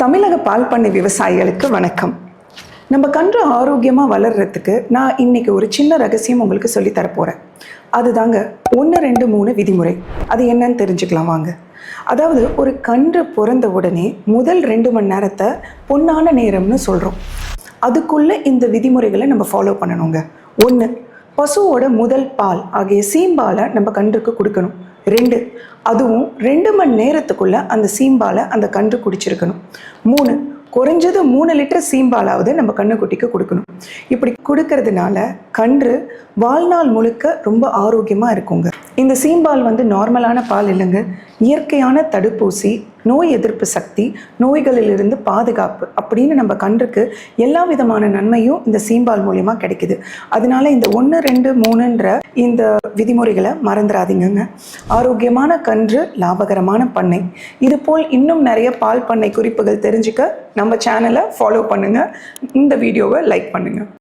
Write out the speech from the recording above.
தமிழக பால் பண்ணை விவசாயிகளுக்கு வணக்கம். நம்ம கன்று ஆரோக்கியமாக வளர்கிறதுக்கு நான் இன்னைக்கு ஒரு சின்ன ரகசியம் உங்களுக்கு சொல்லித் தரப்போகிறேன். அதுதாங்க 1, 2, 3 விதிமுறை. அது என்னன்னு தெரிஞ்சுக்கலாம் வாங்க. அதாவது ஒரு கன்று பிறந்த உடனே முதல் 2 மணி நேரத்தை பொன்னான நேரம்னு சொல்கிறோம். அதுக்குள்ளே இந்த விதிமுறைகளை நம்ம ஃபாலோ பண்ணணுங்க. 1, பசுவோட முதல் பால் ஆகிய சீம்பாலை நம்ம கன்றுக்கு கொடுக்கணும். 2, அதுவும் 2 மணி நேரத்துக்குள்ளே அந்த சீம்பாலை அந்த கன்று குடிச்சிருக்கணும். 3, குறைஞ்சது 3 லிட்டர் சீம்பாலாவது நம்ம கன்றுக்குட்டிக்கு கொடுக்கணும். இப்படி கொடுக்கறதுனால கன்று வாழ்நாள் முழுக்க ரொம்ப ஆரோக்கியமாக இருக்குங்க. இந்த சீம்பால் நார்மலான பால் இல்லைங்க, இயற்கையான தடுப்பூசி, நோய் எதிர்ப்பு சக்தி, நோய்களிலிருந்து பாதுகாப்பு அப்படின்னு நம்ம கன்றுக்கு எல்லா விதமான நன்மையும் இந்த சீம்பால் மூலியமாக கிடைக்குது. அதனால இந்த 1, 2, 3ன்ற இந்த விதிமுறைகளை மறந்துடாதீங்கங்க. ஆரோக்கியமான கன்று, லாபகரமான பண்ணை. இதுபோல் இன்னும் நிறைய பால் பண்ணை குறிப்புகள் தெரிஞ்சுக்க நம்ம சேனலை ஃபாலோ பண்ணுங்கள். இந்த வீடியோவை லைக் பண்ணுங்கள்.